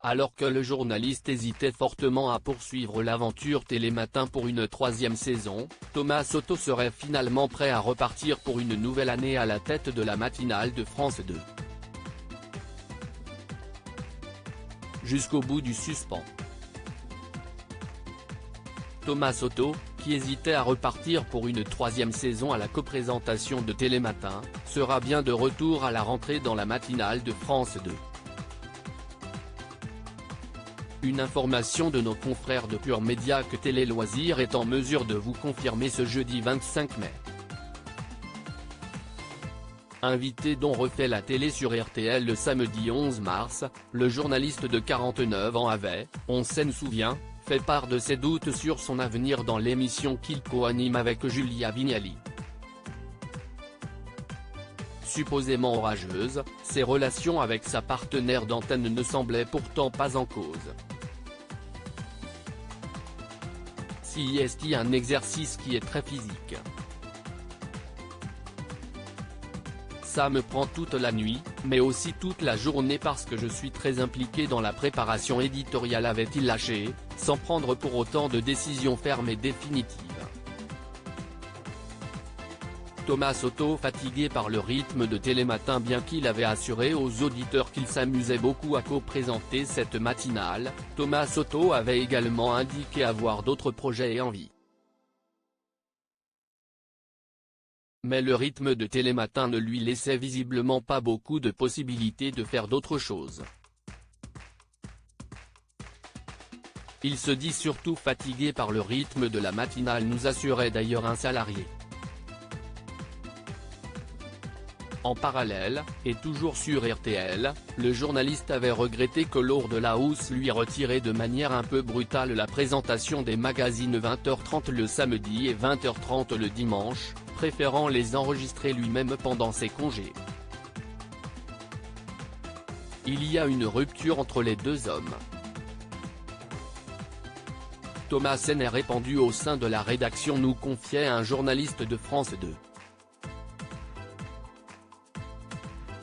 Alors que le journaliste hésitait fortement à poursuivre l'aventure Télématin pour une troisième saison, Thomas Soto serait finalement prêt à repartir pour une nouvelle année à la tête de la matinale de France 2. Jusqu'au bout du suspens. Thomas Soto, qui hésitait à repartir pour une troisième saison à la coprésentation de Télématin, sera bien de retour à la rentrée dans la matinale de France 2. Une information de nos confrères de Pure Média que Télé Loisirs est en mesure de vous confirmer ce jeudi 25 mai. Invité dont refait la télé sur RTL le samedi 11 mars, le journaliste de 49 ans avait, on s'en souvient, fait part de ses doutes sur son avenir dans l'émission qu'il co-anime avec Julia Vignali. Supposément orageuse, ses relations avec sa partenaire d'antenne ne semblaient pourtant pas en cause. Si est un exercice qui est très physique. Ça me prend toute la nuit, mais aussi toute la journée parce que je suis très impliqué dans la préparation éditoriale, avait-il lâché, sans prendre pour autant de décision ferme et définitive. Thomas Soto, fatigué par le rythme de Télématin bien qu'il avait assuré aux auditeurs qu'il s'amusait beaucoup à co-présenter cette matinale, Thomas Soto avait également indiqué avoir d'autres projets et envies. Mais le rythme de Télématin ne lui laissait visiblement pas beaucoup de possibilités de faire d'autres choses. Il se dit surtout fatigué par le rythme de la matinale, nous assurait d'ailleurs un salarié. En parallèle, et toujours sur RTL, le journaliste avait regretté que Laure Delahousse lui retirait de manière un peu brutale la présentation des magazines 20h30 le samedi et 20h30 le dimanche, préférant les enregistrer lui-même pendant ses congés. Il y a une rupture entre les deux hommes. Thomas s'en est répandu au sein de la rédaction, nous confiait un journaliste de France 2.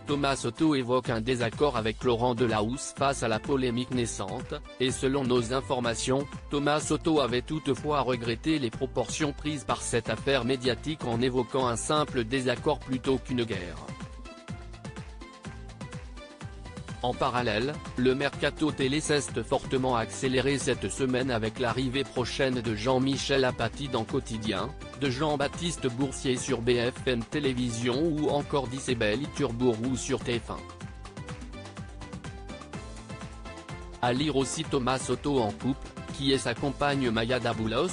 Thomas Soto évoque un désaccord avec Laurent Delahousse face à la polémique naissante, et selon nos informations, Thomas Soto avait toutefois regretté les proportions prises par cette affaire médiatique en évoquant un simple désaccord plutôt qu'une guerre. En parallèle, le mercato télé s'est fortement accéléré cette semaine avec l'arrivée prochaine de Jean-Michel Apathy dans Quotidien, de Jean-Baptiste Boursier sur BFM Télévision ou encore d'Isabelle Iturburu sur TF1. À lire aussi Thomas Soto en couple, qui est sa compagne Maya Daboulos,